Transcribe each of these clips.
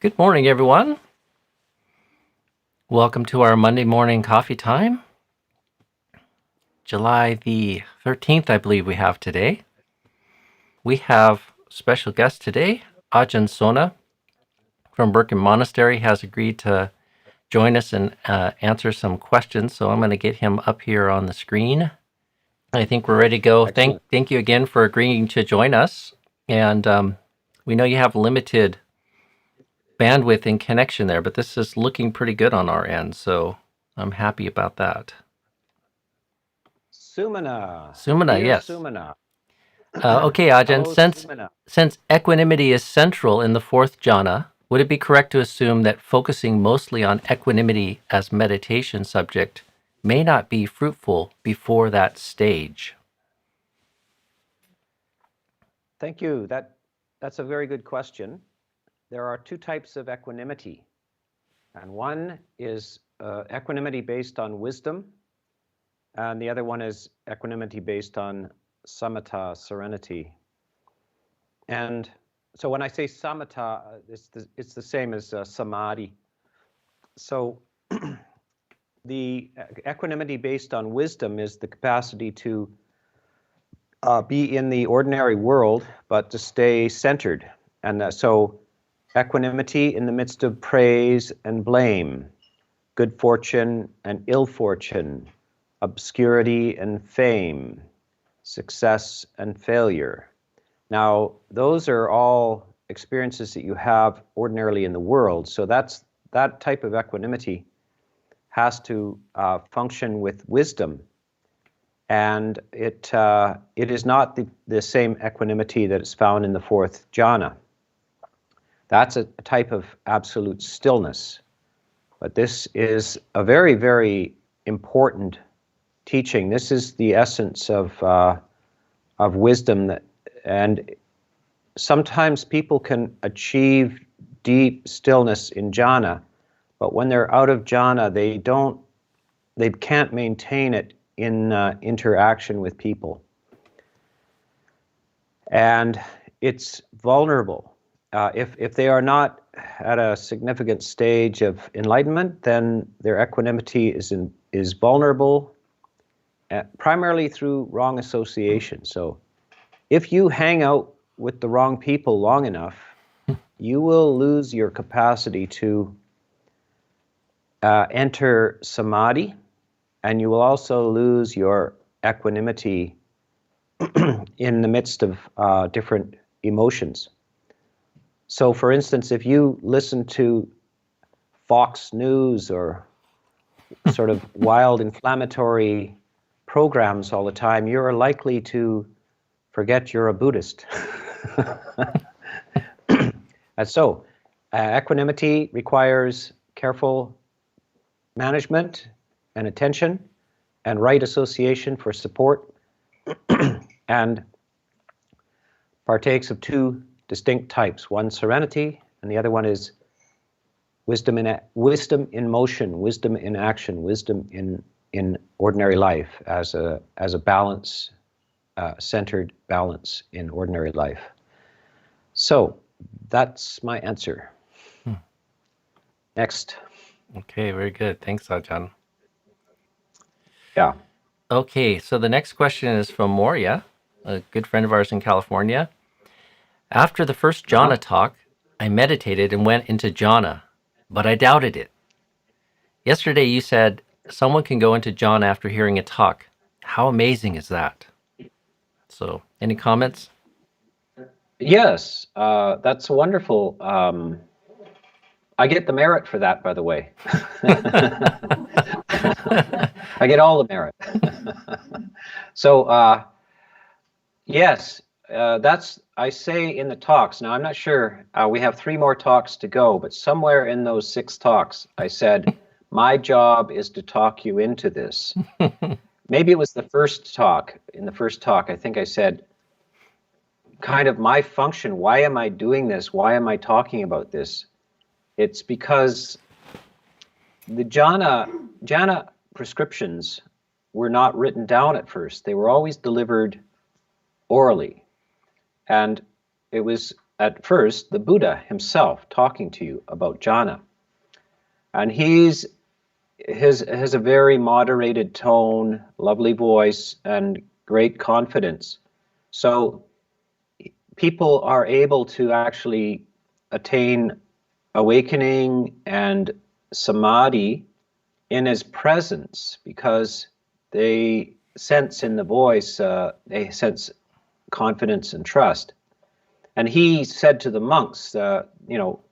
Good morning, everyone. Welcome to our Monday morning coffee time. July the 13th, I believe we have today. We have a special guest today. Ajahn Sona from Birkin Monastery has agreed to join us and answer some questions. So I'm going to get him up here on the screen. I think we're ready to go. Thank you again for agreeing to join us. And we know you have limited bandwidth and connection there, but this is looking pretty good on our end. So I'm happy about that. Sumana, yes. Sumana. Okay, Ajahn, Hello, since equanimity is central in the fourth jhana, would it be correct to assume that focusing mostly on equanimity as meditation subject may not be fruitful before that stage? Thank you. That's a very good question. There are two types of equanimity, and one is equanimity based on wisdom, and the other one is equanimity based on samatha, serenity. And so when I say samatha, it's the same as Samādhi. So the equanimity based on wisdom is the capacity to be in the ordinary world, but to stay centered. And so equanimity in the midst of praise and blame, good fortune and ill fortune, obscurity and fame, success and failure. Now, those are all experiences that you have ordinarily in the world. So that type of equanimity has to function with wisdom. And it is not the same equanimity that is found in the fourth jhana. That's a type of absolute stillness. But this is a very, very important teaching. This is the essence of wisdom. And sometimes people can achieve deep stillness in jhana, but when they're out of jhana, they can't maintain it in interaction with people. And it's vulnerable. If they are not at a significant stage of enlightenment, then their equanimity is vulnerable, primarily through wrong association. So if you hang out with the wrong people long enough, you will lose your capacity to enter samadhi, and you will also lose your equanimity in the midst of different emotions. So, for instance, if you listen to Fox News or sort of wild inflammatory programs all the time, you're likely to forget you're a Buddhist. And so, equanimity requires careful management and attention and right association for support, and partakes of two distinct types. One serenity, and the other one is wisdom in motion, wisdom in action, wisdom in ordinary life as a balance, centered balance in ordinary life. So that's my answer. Next. Okay, very good. Thanks, Ajahn. Yeah. Okay, so the next question is from Moria, a good friend of ours in California. After the first jhana talk, I meditated and went into jhana, but I doubted it. Yesterday you said someone can go into jhana after hearing a talk. How amazing is that? So, any comments? Yes, that's wonderful. I get the merit for that, by the way. I get all the merit. So, yes, that's, I say in the talks. Now, I'm not sure. We have 3 more talks to go, but somewhere in those 6 talks, I said, my job is to talk you into this. Maybe it was the first talk. In the first talk, I think I said, kind of my function, why am I doing this? Why am I talking about this? It's because the jhana prescriptions were not written down at first. They were always delivered orally. And it was at first the Buddha himself talking to you about jhana. And he has a very moderated tone, lovely voice, and great confidence. So people are able to actually attain awakening and samadhi in his presence because they sense in the voice, they sense confidence and trust. And he said to the monks,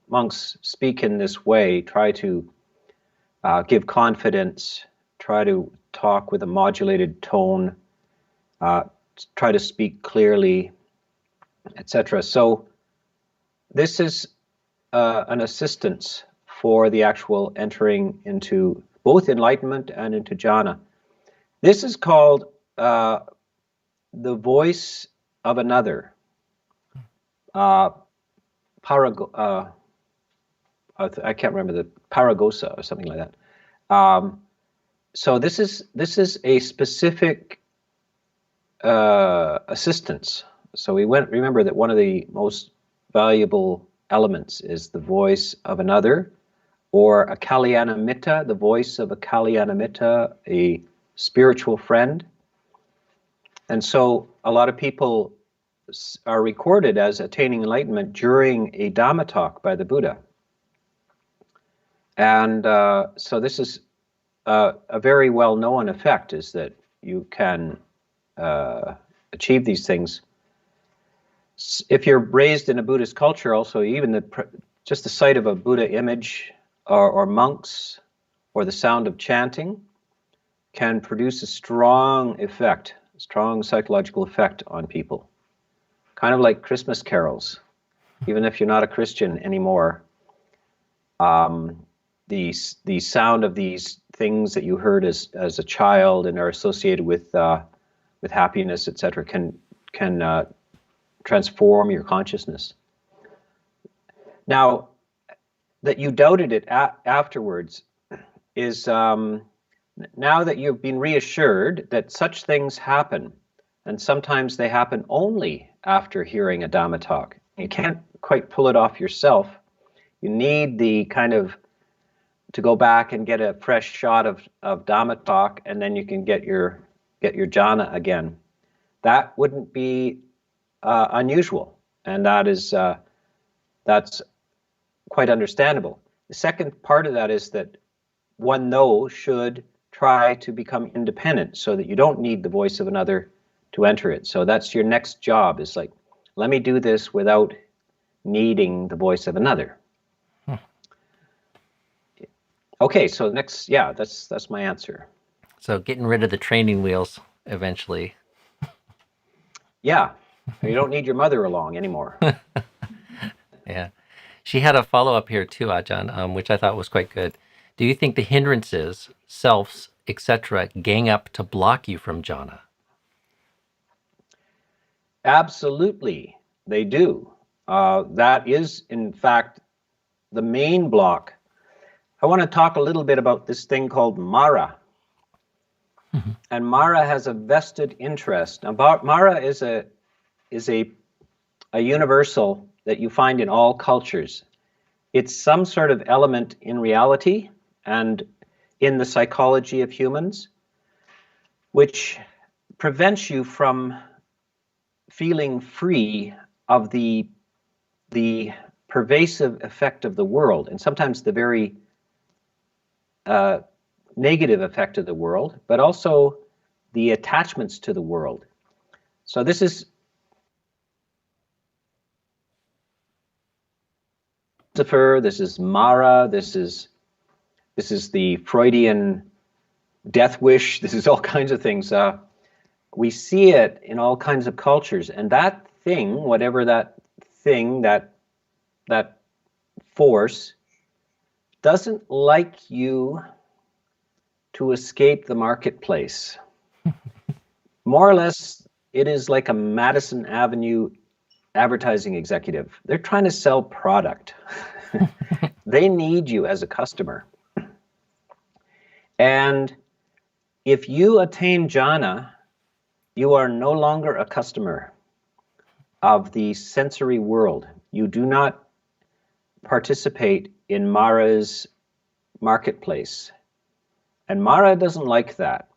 monks speak in this way, try to give confidence, try to talk with a modulated tone, try to speak clearly, etc. So this is an assistance for the actual entering into both enlightenment and into jhana. This is called the voice of another. I can't remember the paragosa or something like that. So this is a specific assistance. So remember that one of the most valuable elements is the voice of another, or a kalyanamitta, the voice of a kalyanamitta, a spiritual friend. And so a lot of people are recorded as attaining enlightenment during a Dhamma talk by the Buddha. And so this is a very well-known effect, is that you can achieve these things. If you're raised in a Buddhist culture, also even just the sight of a Buddha image or monks or the sound of chanting can produce a strong effect, a strong psychological effect on people. Kind of like Christmas carols. Even if you're not a Christian anymore, the sound of these things that you heard as a child and are associated with happiness, etc., can transform your consciousness. Now, that you doubted it afterwards is now that you've been reassured that such things happen, and sometimes they happen only after hearing a Dhamma talk. You can't quite pull it off yourself. You need the kind of to go back and get a fresh shot of Dhamma talk, and then you can get your jhana again. That wouldn't be unusual, and that's quite understandable. The second part of that is that one, though, should try to become independent so that you don't need the voice of another to enter it. So that's your next job, is like, let me do this without needing the voice of another. Okay, so next, yeah, that's my answer. So getting rid of the training wheels eventually. Yeah, you don't need your mother along anymore. Yeah. She had a follow-up here too, Ajahn, which I thought was quite good. Do you think the hindrances, selves, etc., gang up to block you from jhana? Absolutely, they do. That is, in fact, the main block. I want to talk a little bit about this thing called Mara. Mm-hmm. And Mara has a vested interest. Now, Mara is a universal that you find in all cultures. It's some sort of element in reality and in the psychology of humans, which prevents you from feeling free of the pervasive effect of the world, and sometimes the very negative effect of the world, but also the attachments to the world. So this is Lucifer, this is Mara, this is the Freudian death wish, this is all kinds of things. We see it in all kinds of cultures, and that thing, whatever that thing, that force, doesn't like you to escape the marketplace. More or less, it is like a Madison Avenue advertising executive. They're trying to sell product. They need you as a customer. And if you attain jhana, you are no longer a customer of the sensory world. You do not participate in Mara's marketplace. And Mara doesn't like that.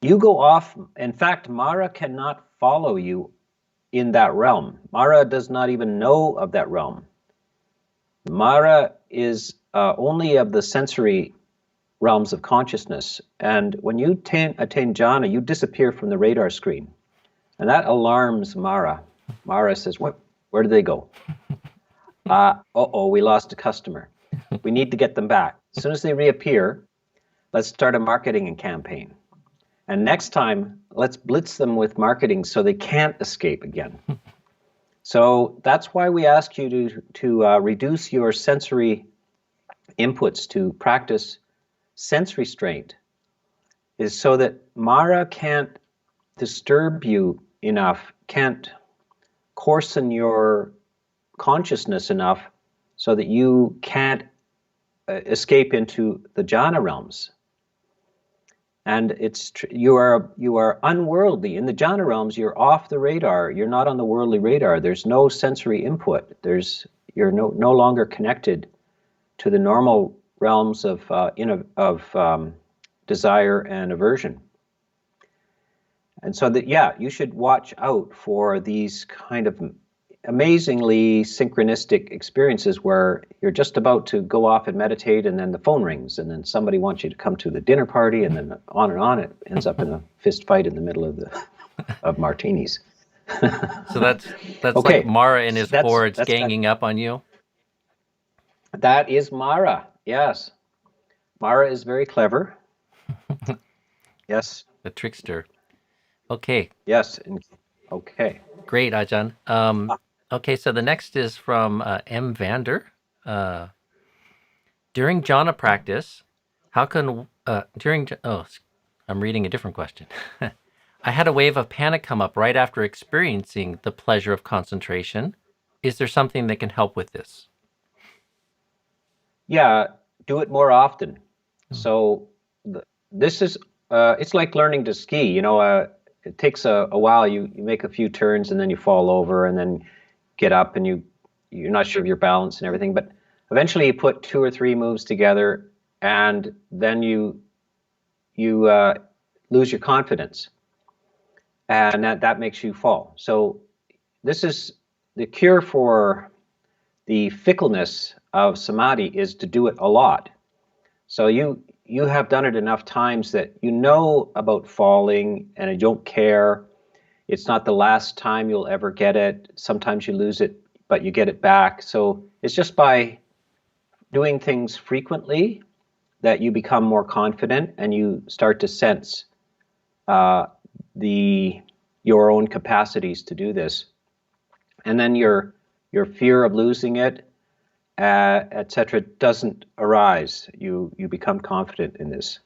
You go off. In fact, Mara cannot follow you in that realm. Mara does not even know of that realm. Mara is only of the sensory realms of consciousness. And when you attain jhana, you disappear from the radar screen. And that alarms Mara. Mara says, where did they go? We lost a customer. We need to get them back. As soon as they reappear, let's start a marketing campaign. And next time, let's blitz them with marketing so they can't escape again. So that's why we ask you to reduce your sensory inputs, to practice sense restraint, is so that Mara can't disturb you enough, can't coarsen your consciousness enough so that you can't escape into the jhana realms. And you are unworldly. In the jhana realms, you're off the radar. You're not on the worldly radar. There's no sensory input. You're no longer connected to the normal realms of desire and aversion. And so you should watch out for these kind of amazingly synchronistic experiences where you're just about to go off and meditate, and then the phone rings, and then somebody wants you to come to the dinner party, and then on and on. It ends up in a fist fight in the middle of martinis. So that's okay. like Mara and his hordes ganging up on you? That is Mara, yes. Mara is very clever. Yes. The trickster. Okay. Yes. Okay. Great, Ajahn. Okay, so the next is from M. Vander. During jhana practice, how can I'm reading a different question. I had a wave of panic come up right after experiencing the pleasure of concentration. Is there something that can help with this? Yeah, do it more often. So this is it's like learning to ski. You know, it takes a while. You make a few turns and then you fall over and then get up and you're not sure of your balance and everything. But eventually you put 2 or 3 moves together and then you lose your confidence, and that makes you fall. So this is the cure for the fickleness of samadhi, is to do it a lot. So you have done it enough times that you know about falling and you don't care. It's not the last time you'll ever get it. Sometimes you lose it, but you get it back. So it's just by doing things frequently that you become more confident and you start to sense your own capacities to do this. And then your fear of losing it, etc., doesn't arise. You become confident in this.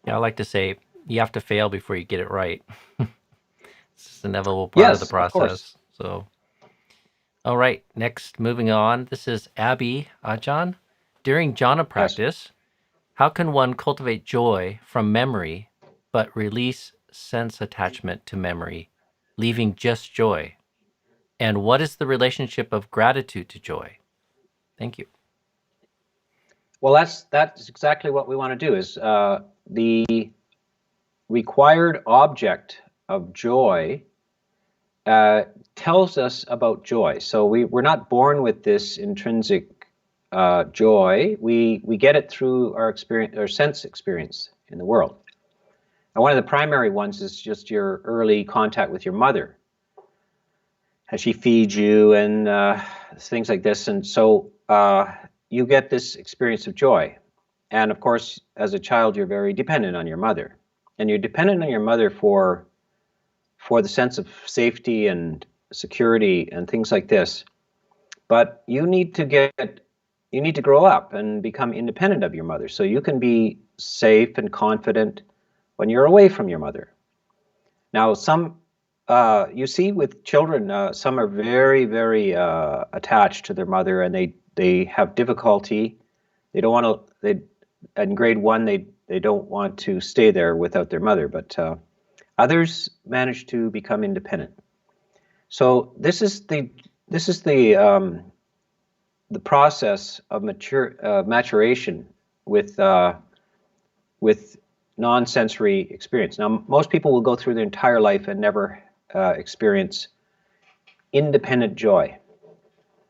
Yeah, I like to say you have to fail before you get it right. It's an inevitable part of the process. Of course. So, all right, next, moving on. This is Abby Ajahn. During jhana practice, how can one cultivate joy from memory but release sense attachment to memory, leaving just joy? And what is the relationship of gratitude to joy? Thank you. Well, that's exactly what we want to do. Is the required object of joy tells us about joy. So we're not born with this intrinsic joy. We get it through our experience, our sense experience in the world. And one of the primary ones is just your early contact with your mother, as she feeds you and things like this. And so you get this experience of joy. And of course, as a child, you're very dependent on your mother. And you're dependent on your mother for the sense of safety and security and things like this. But you need to grow up and become independent of your mother, so you can be safe and confident when you're away from your mother. Now, you see with children, some are very, very attached to their mother, and they have difficulty. They don't want to. In grade 1, they don't want to stay there without their mother, but others manage to become independent. So this is the process of maturation with non-sensory experience. Now, most people will go through their entire life and never experience independent joy.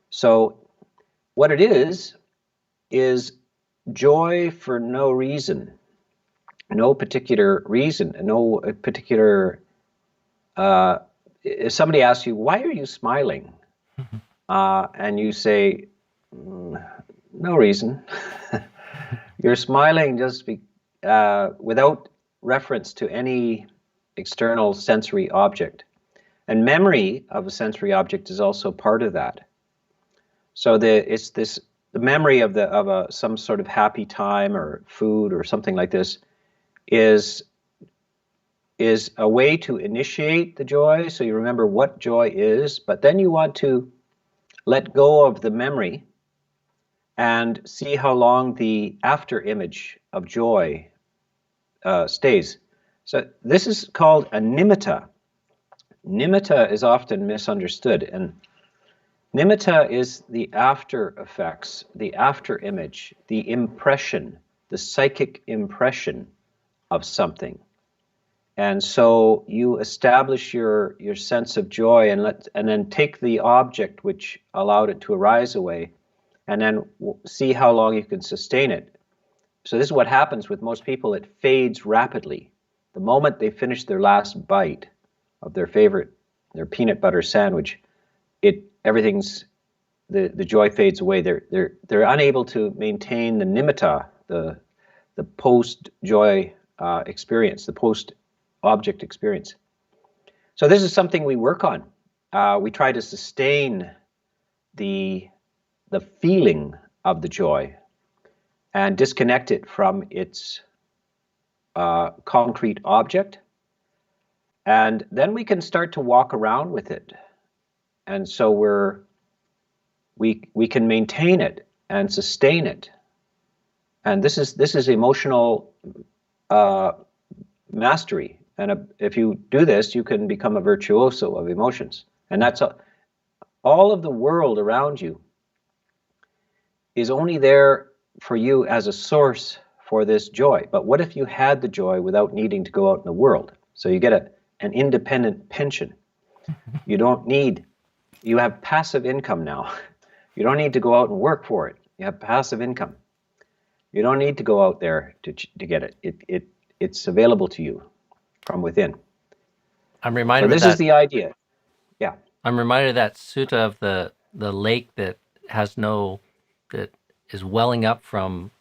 So what it is joy for no reason, no particular reason, no particular. If somebody asks you, "Why are you smiling?" And you say, "No reason." You're smiling just without reference to any external sensory object. And memory of a sensory object is also part of that. So the memory of some sort of happy time or food or something like this is a way to initiate the joy. So you remember what joy is, but then you want to let go of the memory and see how long the after image of joy stays. So this is called a nimitta. Nimitta is often misunderstood, and nimitta is the after effects, the after image, the impression, the psychic impression of something. And so you establish your sense of joy and then take the object which allowed it to arise away and then see how long you can sustain it. So this is what happens with most people. It fades rapidly. The moment they finish their last bite of their peanut butter sandwich, the joy fades away. They're unable to maintain the nimitta, the post joy experience, the post object experience. So this is something we work on. We try to sustain the feeling of the joy and disconnect it from its concrete object. And then we can start to walk around with it. And so we can maintain it and sustain it. And this is emotional mastery. And if you do this, you can become a virtuoso of emotions. And that's all of the world around you is only there for you as a source for this joy. But what if you had the joy without needing to go out in the world? So you get an independent pension. You have passive income now. You don't need to go out and work for it. You have passive income. You don't need to go out there to get it. It's available to you from within. I'm reminded So this is the idea. Yeah. I'm reminded of that sutta of the lake that is welling up from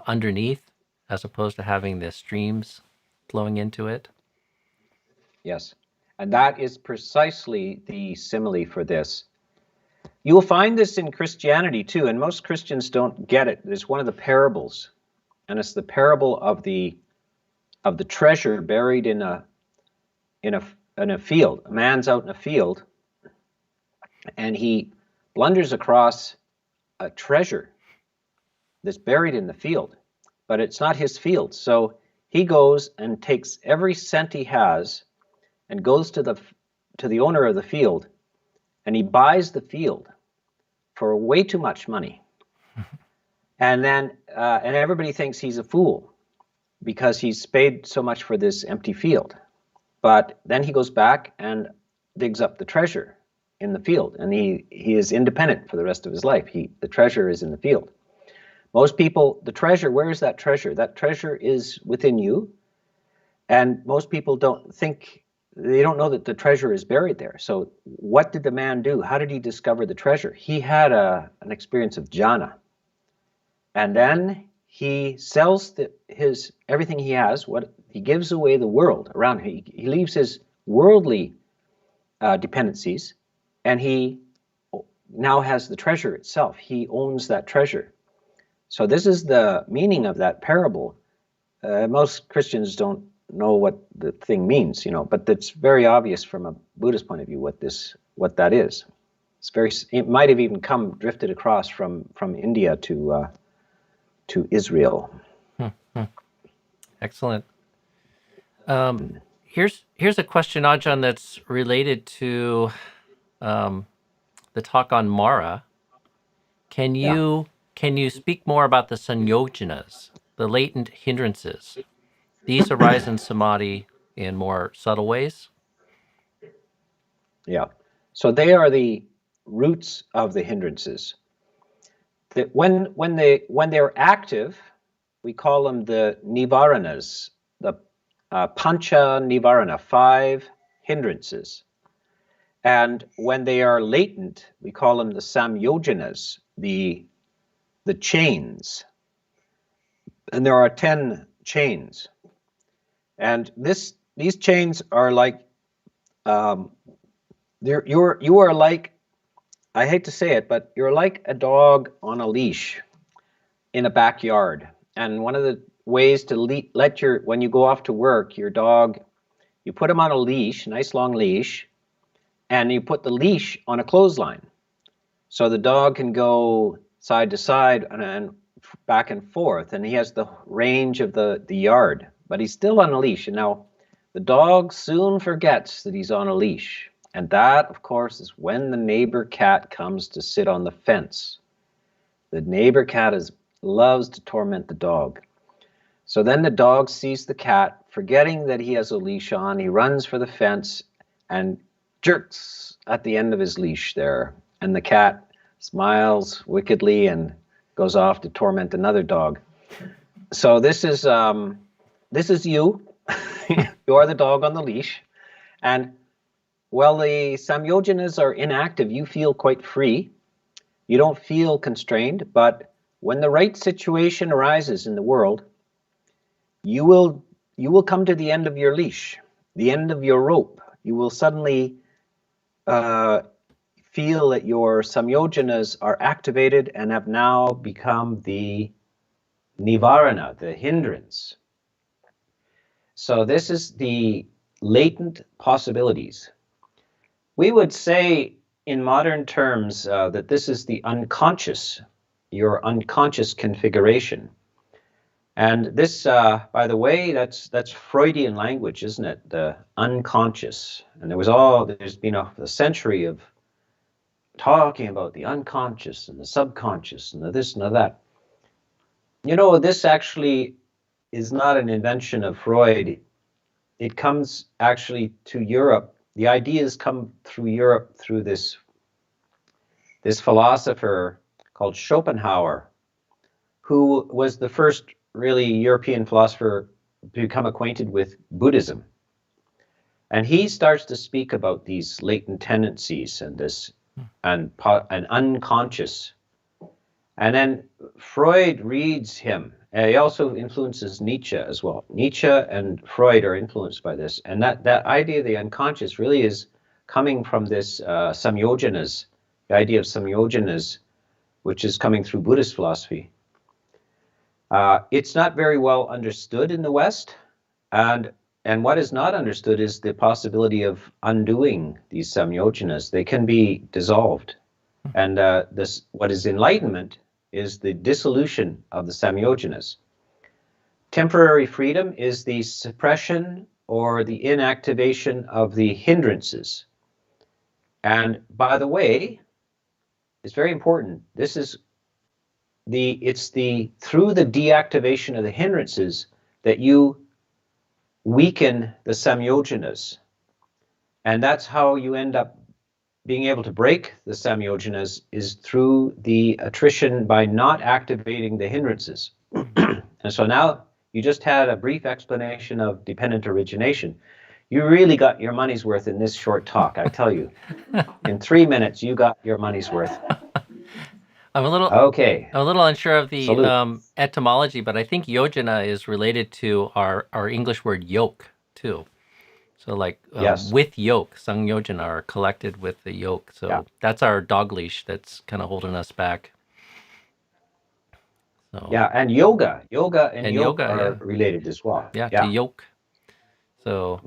underneath, as opposed to having the streams flowing into it. Yes. And that is precisely the simile for this. You will find this in Christianity too, and most Christians don't get it. It's one of the parables, and it's the parable of the treasure buried in a field. A man's out in a field, and he blunders across a treasure that's buried in the field, but it's not his field. So he goes and takes every cent he has and goes to the owner of the field, and he buys the field for way too much money. And then and everybody thinks he's a fool because he's paid so much for this empty field. But then he goes back and digs up the treasure in the field, and he is independent for the rest of his life. The treasure is in the field. Most people, the treasure, where is that treasure? That treasure is within you, and most people don't know that the treasure is buried there. So what did the man do? How did he discover the treasure? He had an experience of Jhāna, and then he sells everything he has. He gives away the world around him. He leaves his worldly dependencies, and he now has the treasure itself. He owns that treasure. So this is the meaning of that parable. Most Christians don't know what the thing means, but it's very obvious from a Buddhist point of view what that is. It might have even drifted across from India to Israel. Excellent. Here's a question, Ajahn, that's related to the talk on Mara. Can you speak more about the Samyojanas, the latent hindrances? These arise in Samadhi in more subtle ways. Yeah. So they are the roots of the hindrances. That when they're active, we call them the nivaranas, the pancha nivarana, 5 hindrances. And when they are latent, we call them the samyojanas, the chains. And there are 10 chains. And these chains are like you are like, I hate to say it, but you're like a dog on a leash in a backyard. And one of the ways to let when you go off to work, your dog, you put him on a leash, nice long leash, and you put the leash on a clothesline. So the dog can go side to side and back and forth, and he has the range of the yard, but he's still on a leash. And now the dog soon forgets that he's on a leash. And that, of course, is when the neighbor cat comes to sit on the fence. The neighbor cat loves to torment the dog. So then the dog sees the cat, forgetting that he has a leash on. He runs for the fence and jerks at the end of his leash there. And the cat smiles wickedly and goes off to torment another dog. So this is you. You are the dog on the leash. And while the Samyojanas are inactive, you feel quite free. You don't feel constrained, but when the right situation arises in the world, you will come to the end of your leash, the end of your rope. You will suddenly feel that your Samyojanas are activated and have now become the nivarana, the hindrance. So this is the latent possibilities. We would say in modern terms that this is the unconscious, your unconscious configuration. And this, by the way, that's Freudian language, isn't it? The unconscious. And there's been a century of talking about the unconscious and the subconscious and the this and the that. You know, this actually is not an invention of Freud. It comes actually to Europe. The ideas come through Europe through this philosopher called Schopenhauer, who was the first really European philosopher to become acquainted with Buddhism. And he starts to speak about these latent tendencies and this and unconscious. And then Freud reads him. He also influences Nietzsche as well. Nietzsche and Freud are influenced by this. And that idea of the unconscious really is coming from this Samyojanas, the idea of Samyojanas, which is coming through Buddhist philosophy. It's not very well understood in the West. And what is not understood is the possibility of undoing these Samyojanas. They can be dissolved. And what is enlightenment is the dissolution of the Samyojanas. Temporary freedom is the suppression or the inactivation of the hindrances. And by the way, it's very important. This is it's through the deactivation of the hindrances that you weaken the Samyojanas. And that's how you end up being able to break the Samyojanas, is through the attrition by not activating the hindrances. And so now you just had a brief explanation of dependent origination. You really got your money's worth in this short talk, I tell you. In 3 minutes, you got your money's worth. I'm a little unsure of the etymology, but I think yojana is related to our English word yoke too. So like Yes. with yoke, Samyojana are collected with the yoke. So that's our dog leash that's kind of holding us back. So. Yeah, and yoga and yoke are related as well. Yeah, to yoke. So,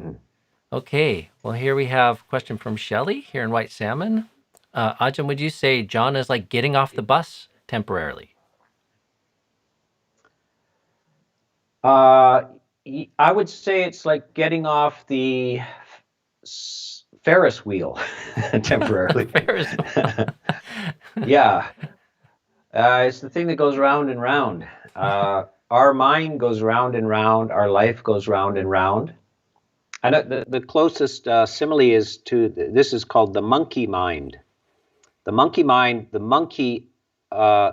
okay. Well, here we have a question from Shelley here in White Salmon. Ajahn, would you say Jhāna is like getting off the bus temporarily? I would say it's like getting off the Ferris wheel temporarily. Ferris wheel. Yeah. It's the thing that goes round and round. Our mind goes round and round. Our life goes round and round. And the closest simile is to, this is called the monkey mind. The monkey mind, the monkey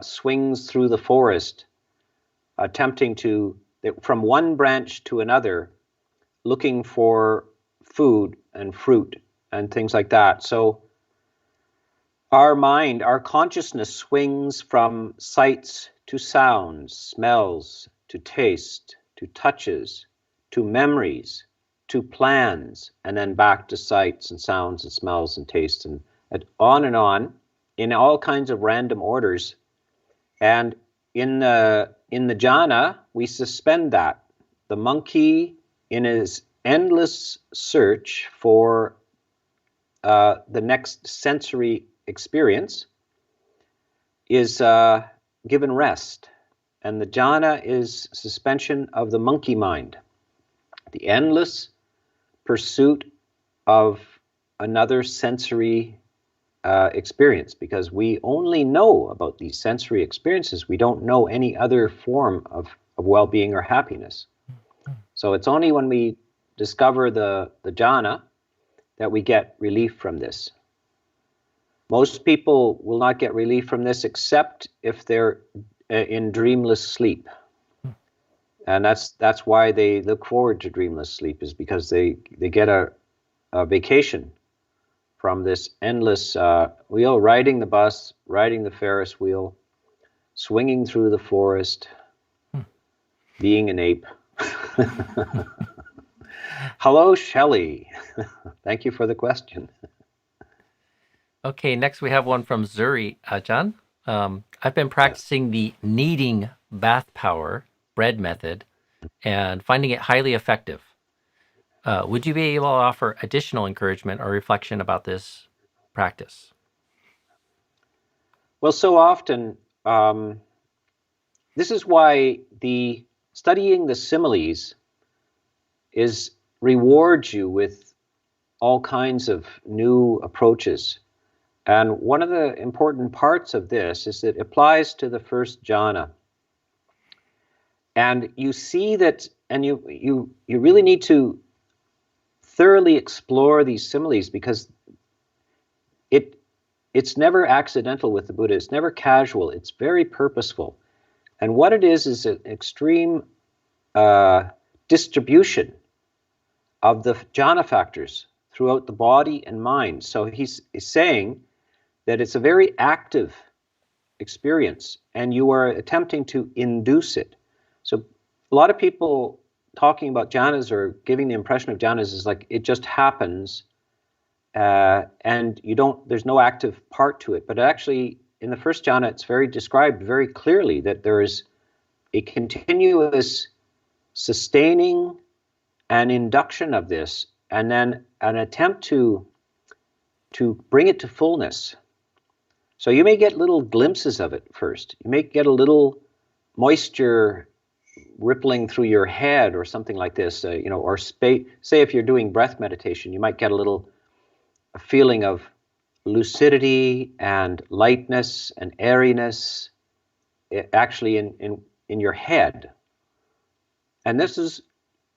swings through the forest, attempting to, from one branch to another, looking for food and fruit and things like that. So our mind, our consciousness swings from sights to sounds, smells to taste, to touches, to memories, to plans, and then back to sights and sounds and smells and tastes, and on in all kinds of random orders. And in the jhana, we suspend that. The monkey, in his endless search for the next sensory experience, is given rest. And the jhana is suspension of the monkey mind, the endless pursuit of another sensory experience, because we only know about these sensory experiences. We don't know any other form of well-being or happiness. So it's only when we discover the jhana that we get relief from this. Most people will not get relief from this except if they're in dreamless sleep. And that's why they look forward to dreamless sleep, is because they get a vacation from this endless wheel, riding the bus, riding the Ferris wheel, swinging through the forest, being an ape. Hello, Shelley. Thank you for the question. Okay, next we have one from Zuri Ajahn. I've been practicing the kneading bath power bread method and finding it highly effective. Would you be able to offer additional encouragement or reflection about this practice? Well, so often, this is why the studying the similes rewards you with all kinds of new approaches. And one of the important parts of this is that it applies to the first jhana. And you see that, and you really need to thoroughly explore these similes, because it's never accidental with the Buddha. It's never casual. It's very purposeful. And what it is an extreme distribution of the jhana factors throughout the body and mind. So he's saying that it's a very active experience, and you are attempting to induce it. So a lot of people talking about jhanas or giving the impression of jhanas is like it just happens, and there's no active part to it. But actually, in the first jhana, it's described very clearly that there is a continuous sustaining and induction of this, and then an attempt to bring it to fullness. So you may get little glimpses of it first. You may get a little moisture rippling through your head or something like this, or say if you're doing breath meditation, you might get a feeling of lucidity and lightness and airiness, actually in your head. And this is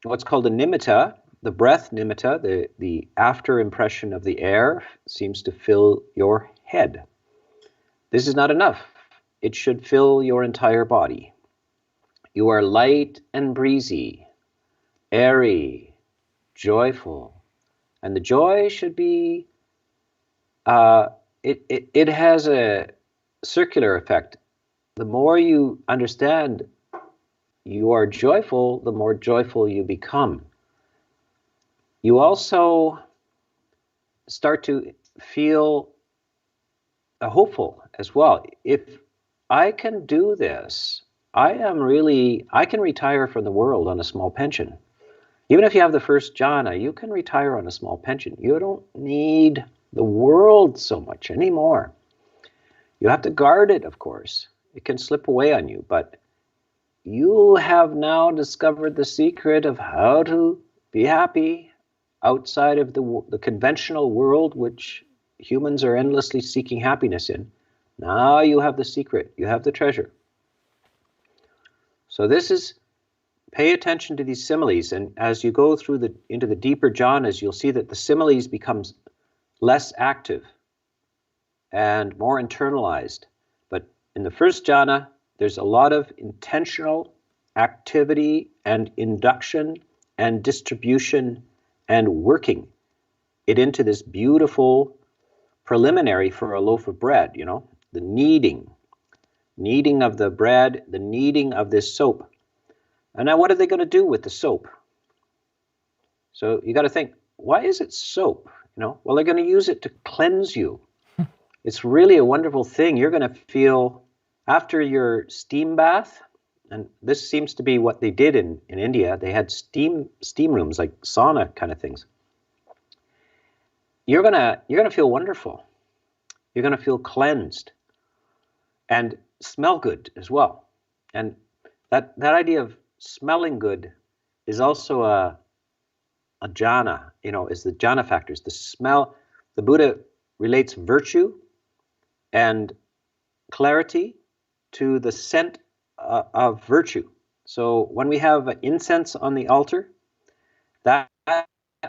what's called a nimitta, the breath nimitta, the after impression of the air seems to fill your head. This is not enough. It should fill your entire body. You are light and breezy, airy, joyful. And the joy should be, it has a circular effect. The more you understand you are joyful, the more joyful you become. You also start to feel hopeful as well. If I can do this, I can retire from the world on a small pension. Even if you have the first jhana, you can retire on a small pension. You don't need the world so much anymore. You have to guard it, of course. It can slip away on you, but you have now discovered the secret of how to be happy outside of the conventional world, which humans are endlessly seeking happiness in. Now you have the secret, you have the treasure. So this is, pay attention to these similes, and as you go through into the deeper jhanas, you'll see that the similes becomes less active and more internalized. But in the first jhana, there's a lot of intentional activity and induction and distribution and working it into this beautiful preliminary for a loaf of bread, the kneading of the bread, the kneading of this soap. And now what are they going to do with the soap? So you got to think, why is it soap? Well, they're going to use it to cleanse you. It's really a wonderful thing. You're going to feel after your steam bath, and this seems to be what they did in India. They had steam rooms, like sauna kind of things. You're gonna feel wonderful. You're gonna feel cleansed and smell good as well. And that idea of smelling good is also a jhana, is the jhana factors. The smell, the Buddha relates virtue and clarity to the scent of virtue. So when we have incense on the altar, that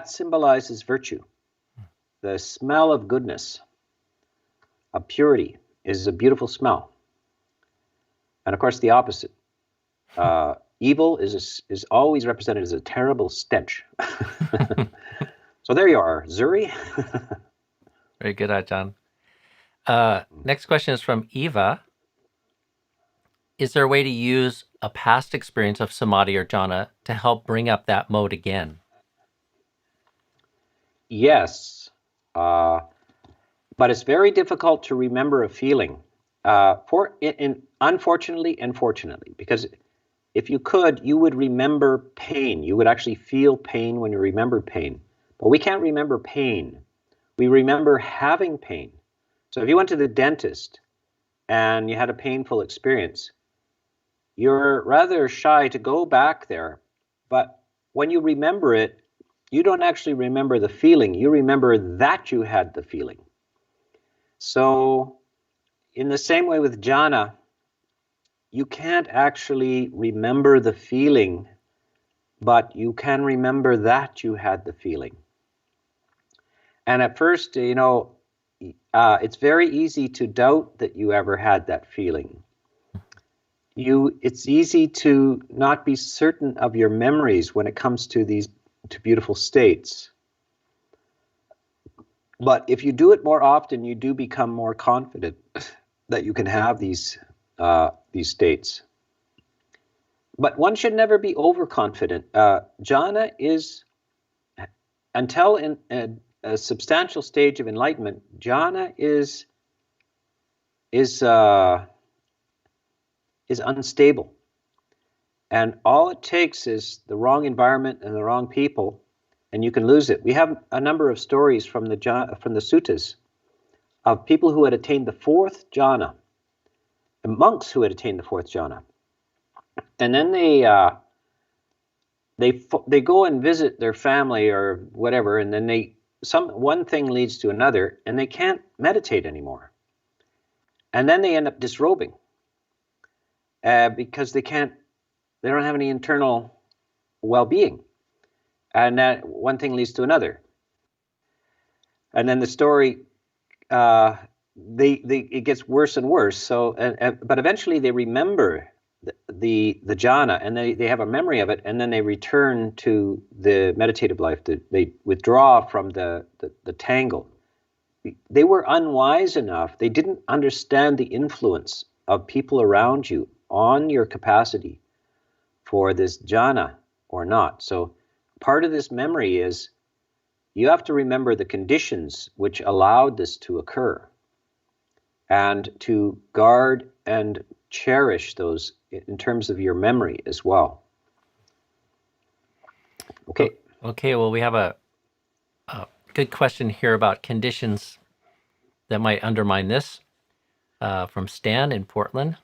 symbolizes virtue. The smell of goodness, of purity, is a beautiful smell. And of course, the opposite. Evil is always represented as a terrible stench. So there you are, Zuri. Very good, Ajahn. Next question is from Eva. Is there a way to use a past experience of Samādhi or Jhāna to help bring up that mode again? Yes, but it's very difficult to remember a feeling. Unfortunately and fortunately, because if you could, you would remember pain. You would actually feel pain when you remember pain. But we can't remember pain. We remember having pain. So if you went to the dentist and you had a painful experience, you're rather shy to go back there. But when you remember it, you don't actually remember the feeling. You remember that you had the feeling. So in the same way with jhana, you can't actually remember the feeling, but you can remember that you had the feeling. And at first, it's very easy to doubt that you ever had that feeling. It's easy to not be certain of your memories when it comes to these beautiful states. But if you do it more often, you do become more confident that you can have these states. But one should never be overconfident. Jhana is, until in a substantial stage of enlightenment, jhana is unstable. And all it takes is the wrong environment and the wrong people, and you can lose it. We have a number of stories from the suttas of people who had attained the fourth jhana, the monks who had attained the fourth jhana, and then they go and visit their family or whatever, and then one thing leads to another, and they can't meditate anymore, and then they end up disrobing because they don't have any internal well-being. And that one thing leads to another. And then the story, it gets worse and worse. So, but eventually they remember the jhana, and they have a memory of it, and then they return to the meditative life. They withdraw from the tangle. They were unwise enough. They didn't understand the influence of people around you on your capacity for this jhana or not. So part of this memory is you have to remember the conditions which allowed this to occur, and to guard and cherish those in terms of your memory as well. Okay. Okay, well, we have a good question here about conditions that might undermine this from Stan in Portland.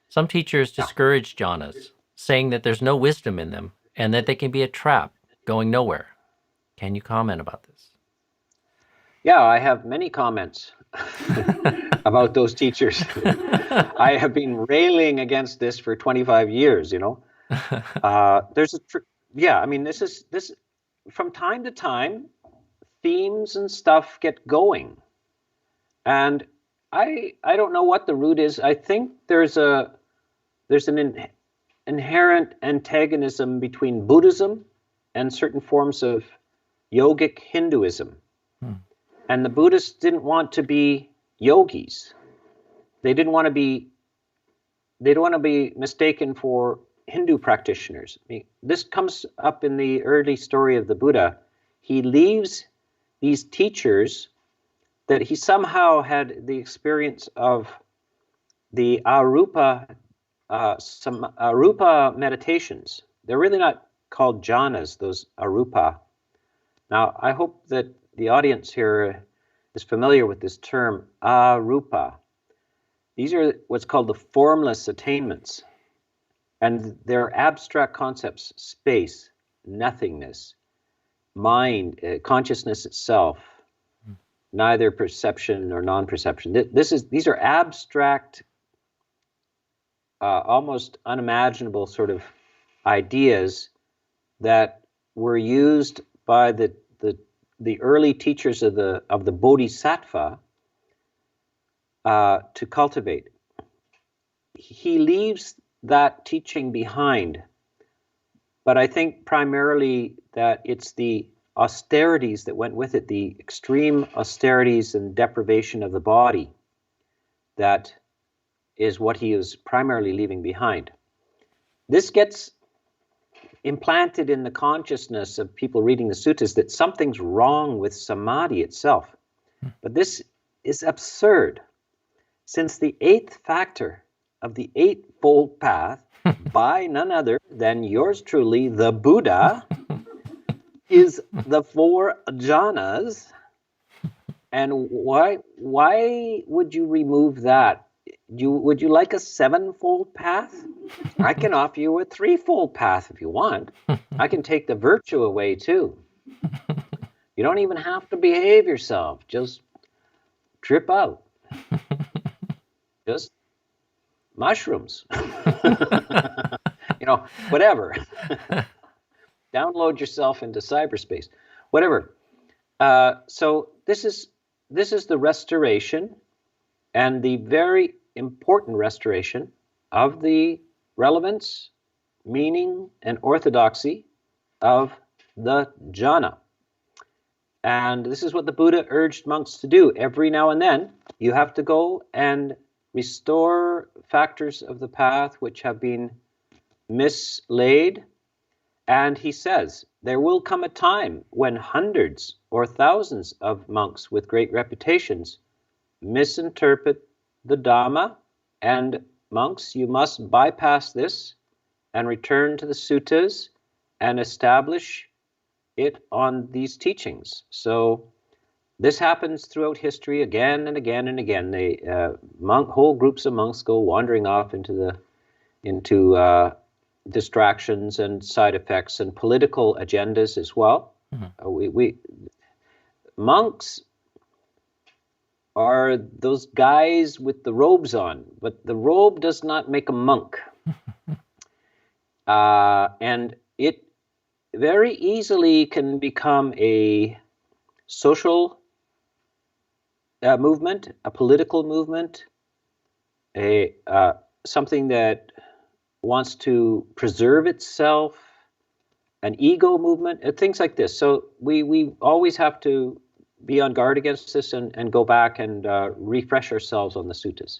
Some teachers discourage jhanas, saying that there's no wisdom in them and that they can be a trap going nowhere. Can you comment about this? Yeah, I have many comments about those teachers. I have been railing against this for 25 years, you know. Yeah, I mean, this from time to time, themes and stuff get going. And I don't know what the root is. I think there's an inherent antagonism between Buddhism and certain forms of yogic Hinduism. And the Buddhists didn't want to be yogis. They didn't want to be mistaken for Hindu practitioners. I mean, this comes up in the early story of the Buddha. He leaves these teachers that he somehow had the experience of the some arupa meditations. They're really not called jhanas, those arupa. Now, I hope that the audience here is familiar with this term, arupa. These are what's called the formless attainments. And they're abstract concepts: space, nothingness, mind, consciousness itself, neither perception nor non-perception. These are abstract, almost unimaginable sort of ideas that were used by the early teachers of the Bodhisattva to cultivate. He leaves that teaching behind, but I think primarily that it's the austerities that went with it, the extreme austerities and deprivation of the body, that is what he is primarily leaving behind. This gets implanted in the consciousness of people reading the suttas that something's wrong with samadhi itself. But this is absurd, since the eighth factor of the Eightfold Path by none other than yours truly, the Buddha, is the 4 jhanas. And why would you remove that? Would you like a 7-fold path? I can offer you a 3-fold path if you want. I can take the virtue away too. You don't even have to behave yourself. Just trip out. Just mushrooms. You know, whatever. Download yourself into cyberspace. Whatever. So this is the restoration, and the very important restoration of the relevance, meaning, and orthodoxy of the jhana. And this is what the Buddha urged monks to do. Every now and then, you have to go and restore factors of the path which have been mislaid. And he says, there will come a time when hundreds or thousands of monks with great reputations misinterpret the Dhamma, and monks, you must bypass this and return to the suttas and establish it on these teachings. So this happens throughout history again and again and again. Whole groups of monks go wandering off into distractions and side effects and political agendas as well. Mm-hmm. Monks are those guys with the robes on, but the robe does not make a monk. And it very easily can become a social movement, a political movement, something that wants to preserve itself, an ego movement, things like this. So we always have to be on guard against this and go back and refresh ourselves on the suttas.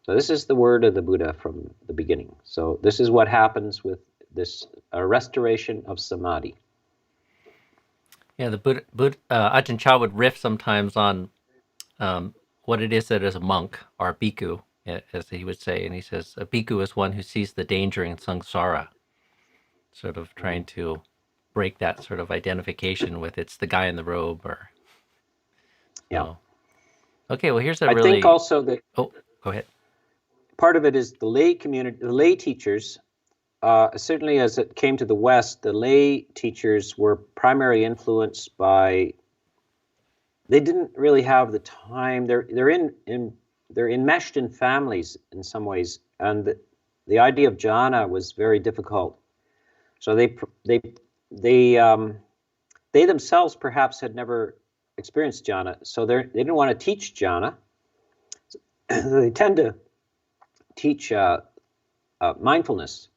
So this is the word of the Buddha from the beginning. So this is what happens with this restoration of samadhi. Yeah, the Buddha Ajahn Chah would riff sometimes on what it is that is a monk, or a bhikkhu, as he would say. And he says, a bhikkhu is one who sees the danger in samsara, sort of trying to break that sort of identification with it's the guy in the robe. Or yeah. Okay, well, here's I think also that... Oh, go ahead. Part of it is the lay community, the lay teachers certainly as it came to the West, the lay teachers were primarily influenced by. They didn't really have the time. They're enmeshed in families in some ways, and the idea of jhana was very difficult. So they themselves perhaps had never experienced jhana, so they didn't want to teach jhana. They tend to teach mindfulness,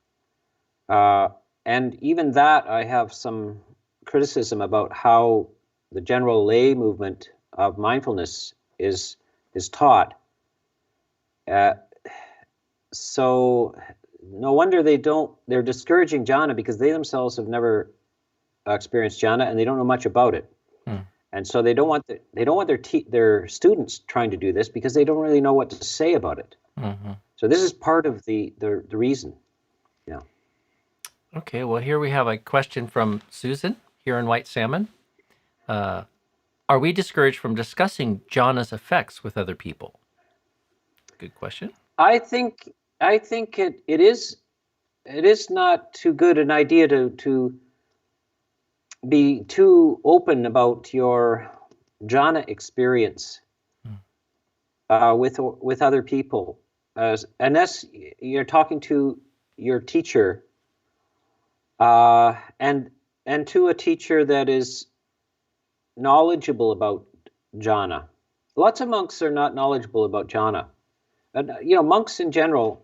and even that I have some criticism about how the general lay movement of mindfulness is taught. So no wonder they're discouraging jhana, because they themselves have never experienced jhana and they don't know much about it. And so they don't want their students trying to do this, because they don't really know what to say about it. So this is part of the reason. Yeah. Okay, well, here we have a question from Susan here in White Salmon. Are we discouraged from discussing jhana's effects with other people? Good question. I think it is not too good an idea to be too open about your jhana experience with other people, unless you're talking to your teacher, and to a teacher that is knowledgeable about jhana. Lots of monks are not knowledgeable about jhana. Monks in general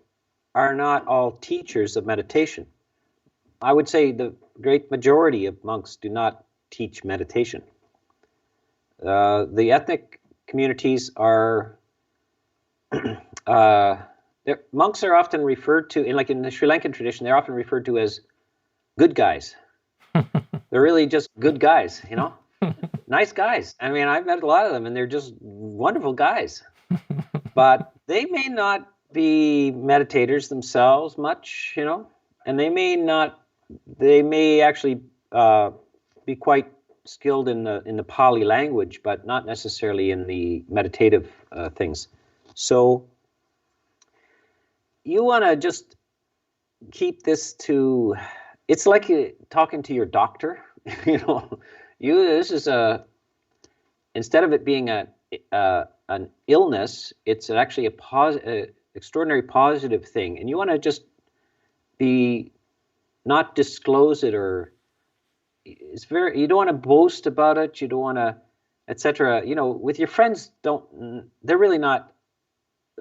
are not all teachers of meditation. I would say the great majority of monks do not teach meditation. The ethnic communities are, monks are often referred to, in the Sri Lankan tradition, they're often referred to as good guys. They're really just good guys, nice guys. I mean, I've met a lot of them and they're just wonderful guys. But they may not be meditators themselves much, and they may actually be quite skilled in the Pali language, but not necessarily in the meditative things. So you want to just keep this to, it's like talking to your doctor, this is instead of it being an illness, it's actually a extraordinary positive thing, and you want to just not disclose it, or you don't want to boast about it, you don't want to, etc. With your friends, they're really not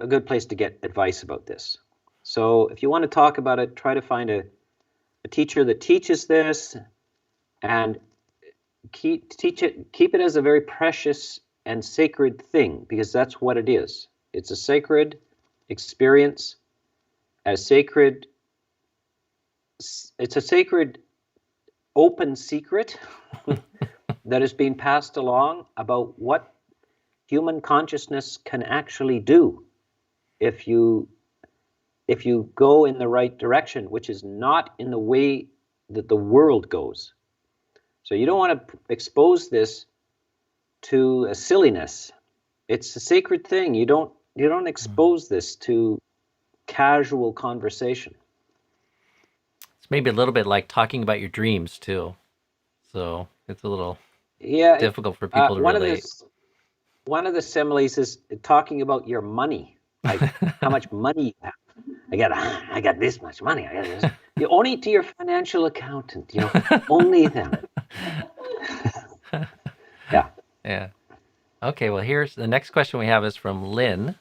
a good place to get advice about this. So if you want to talk about it, try to find a teacher that teaches this, and keep it as a very precious and sacred thing, because that's what it is. It's a sacred experience, it's a sacred open secret that is being passed along about what human consciousness can actually do if you go in the right direction, which is not in the way that the world goes. So you don't want to expose this to a silliness. It's a sacred thing. You don't expose this to casual conversation. It's maybe a little bit like talking about your dreams too. So it's a little difficult for people to relate. One of the similes is talking about your money, like how much money you have. I got this much money. I got this. You only to your financial accountant, only them. Yeah. Okay, well, here's the next question we have is from Lynn.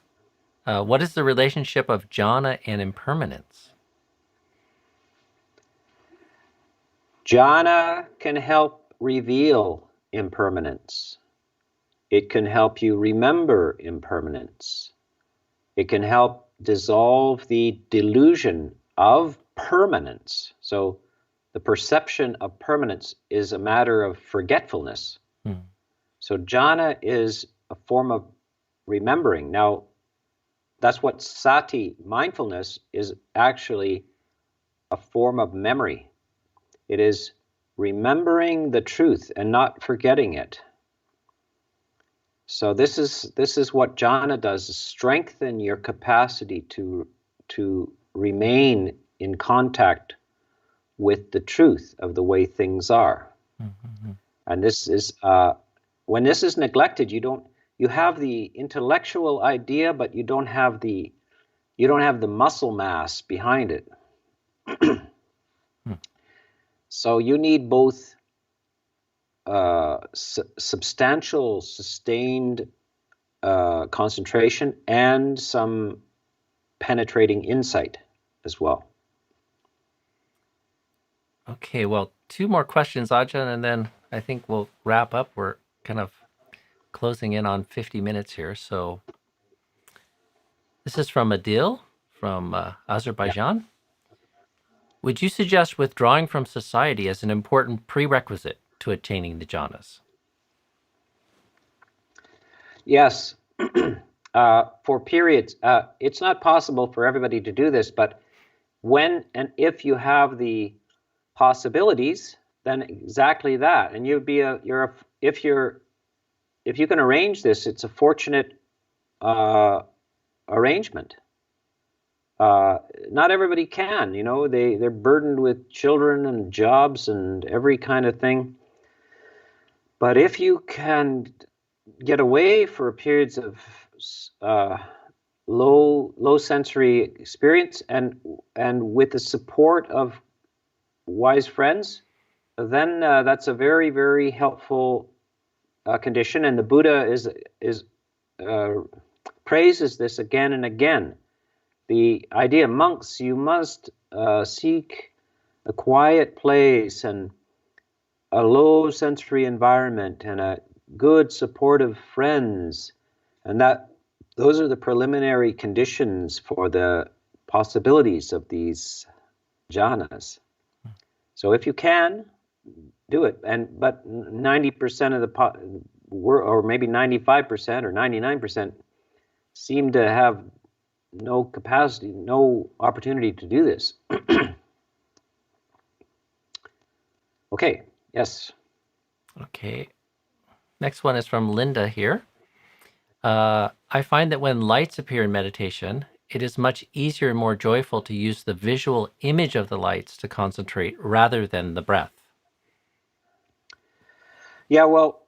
What is the relationship of jhana and impermanence? Jhana can help reveal impermanence. It can help you remember impermanence. It can help dissolve the delusion of permanence. So the perception of permanence is a matter of forgetfulness. So jhana is a form of remembering. Now, that's what sati, mindfulness, is actually a form of memory. It is remembering the truth and not forgetting it. So this is what jhana does, is strengthen your capacity to remain in contact with the truth of the way things are. Mm-hmm. And this is, when this is neglected, you have the intellectual idea, but you don't have the muscle mass behind it. So you need both substantial, sustained concentration and some penetrating insight as well. Okay, well, 2 more questions, Ajahn, and then I think we'll wrap up. We're kind of closing in on 50 minutes here. So this is from Adil from Azerbaijan. Would you suggest withdrawing from society as an important prerequisite to attaining the jhanas? Yes. For periods, it's not possible for everybody to do this, but when and if you have the possibilities, then exactly that. And if you can arrange this, it's a fortunate arrangement. Not everybody can, they're burdened with children and jobs and every kind of thing. But if you can get away for periods of low sensory experience and with the support of wise friends, then that's a very, very helpful condition. And the Buddha is praises this again and again. The idea, monks, you must seek a quiet place and a low sensory environment and a good supportive friends, and those are the preliminary conditions for the possibilities of these jhanas. So if you can, do it. But 90% of or maybe 95% or 99% seem to have no capacity, no opportunity to do this. Okay, yes. Okay. Next one is from Linda here. I find that when lights appear in meditation, it is much easier and more joyful to use the visual image of the lights to concentrate rather than the breath. Yeah, well,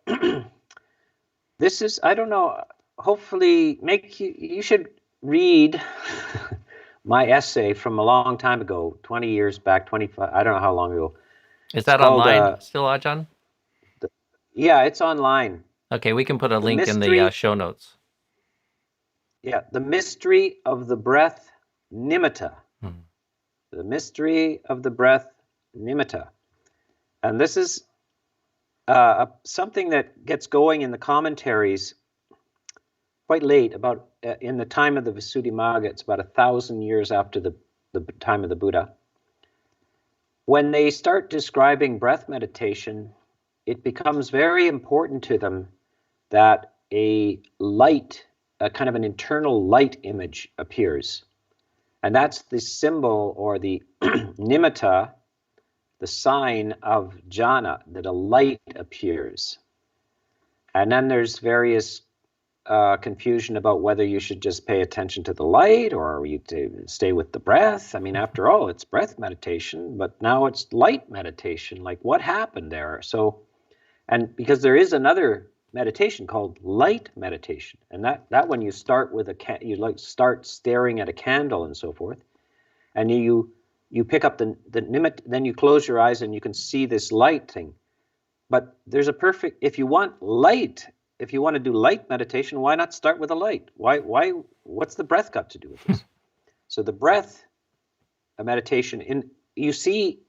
this is, I don't know, hopefully you should read my essay from a long time ago, 20 years back, 25, I don't know how long ago. Is that called, online still, Ajahn? Yeah, it's online. Okay, we can put a link in mystery, the show notes. Yeah, The Mystery of the Breath, Nimitta. The Mystery of the Breath, Nimitta. And this is something that gets going in the commentaries quite late, about in the time of the Visuddhimagga. It's about 1,000 years after the time of the Buddha. When they start describing breath meditation, it becomes very important to them that a light, a kind of an internal light image appears. And that's the symbol or the nimitta, the sign of jhana, that a light appears. And then there's various confusion about whether you should just pay attention to the light or you to stay with the breath. I mean, after all, it's breath meditation, but now it's light meditation. Like, what happened there? So, and because there is another meditation called light meditation, and that one you start with you like start staring at a candle and so forth, and you pick up the nimitta, then you close your eyes and you can see this light thing. But there's a perfect, if you want to do light meditation, why not start with a light? What's the breath got to do with this? So the breath meditation, you see,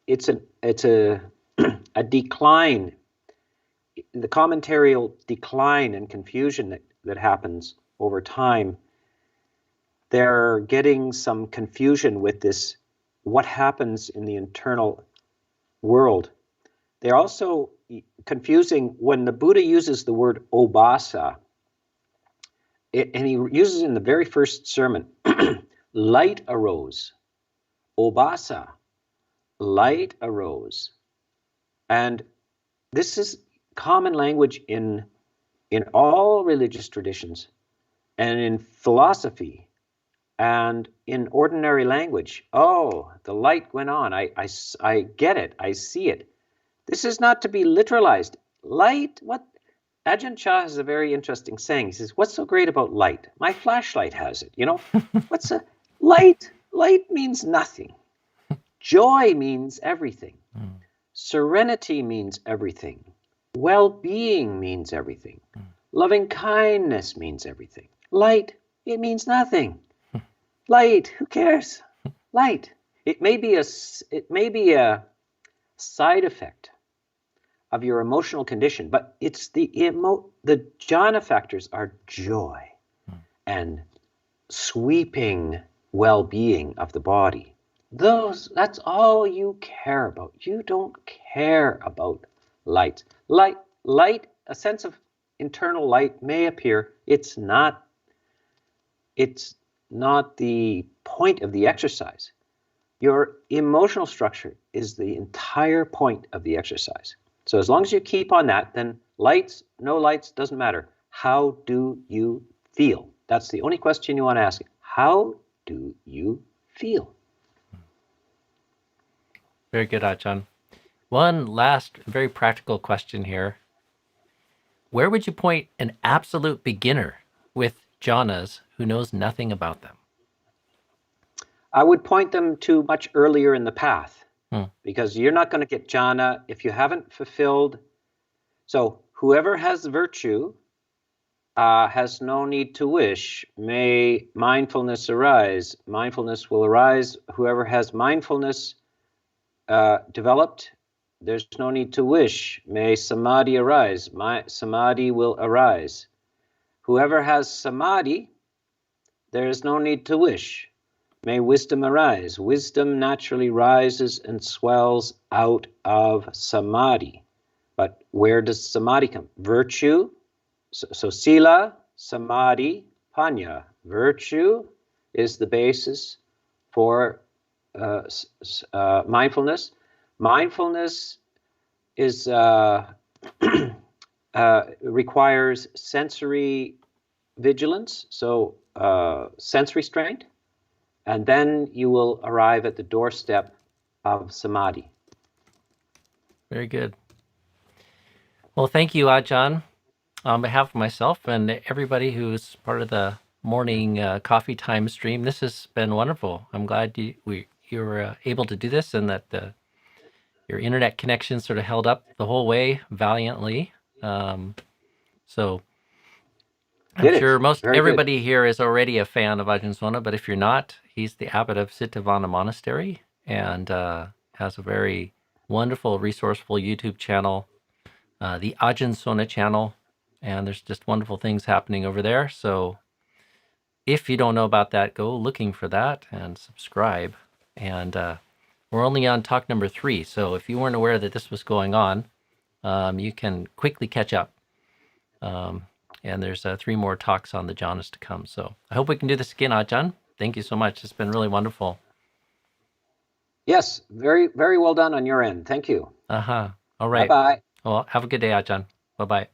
it's a decline, the commentarial decline and confusion that happens over time. They're getting some confusion with this, what happens in the internal world. They're also confusing when the Buddha uses the word obasa, and he uses it in the very first sermon, light arose, obasa, light arose. And this is common language in all religious traditions and in philosophy. And in ordinary language, oh, the light went on. I get it. I see it. This is not to be literalized. Light, what? Ajahn Chah has a very interesting saying. He says, what's so great about light? My flashlight has it, What's a light? Light means nothing. Joy means everything. Serenity means everything. Well-being means everything. Loving kindness means everything. Light, it means nothing. Light, who cares? Light. It may be a side effect of your emotional condition, but it's the jhana factors are joy and sweeping well-being of the body. That's all you care about. You don't care about light. Light, a sense of internal light may appear. It's not the point of the exercise. Your emotional structure is the entire point of the exercise. So as long as you keep on that, then lights, no lights, doesn't matter. How do you feel? That's the only question you want to ask. How do you feel? Very good, Ajahn. One last very practical question here. Where would you point an absolute beginner with jhanas who knows nothing about them? I would point them to much earlier in the path, because you're not going to get jhana if you haven't fulfilled. So whoever has virtue has no need to wish. May mindfulness arise. Mindfulness will arise. Whoever has mindfulness developed, there's no need to wish. May samadhi arise. Samadhi will arise. Whoever has samadhi, there is no need to wish. May wisdom arise. Wisdom naturally rises and swells out of samadhi. But where does samadhi come? Virtue. So sila, samadhi, panya. Virtue is the basis for mindfulness. Mindfulness is requires sensory vigilance, so sense restraint, and then you will arrive at the doorstep of samadhi. Very good. Well, thank you, Ajahn. On behalf of myself and everybody who's part of the morning coffee time stream, this has been wonderful. I'm glad you were able to do this, and that your internet connection sort of held up the whole way valiantly. So I'm sure most everybody here is already a fan of Ajahn Sona, but if you're not, he's the abbot of Siddhavana Monastery and has a very wonderful, resourceful YouTube channel, the Ajahn Sona channel, and there's just wonderful things happening over there. So if you don't know about that, go looking for that and subscribe. And we're only on talk number 3, so if you weren't aware that this was going on, you can quickly catch up. And there's 3 more talks on the jhanas to come. So I hope we can do this again, Ajahn. Thank you so much. It's been really wonderful. Yes, very, very well done on your end. Thank you. All right. Bye-bye. Well, have a good day, Ajahn. Bye-bye.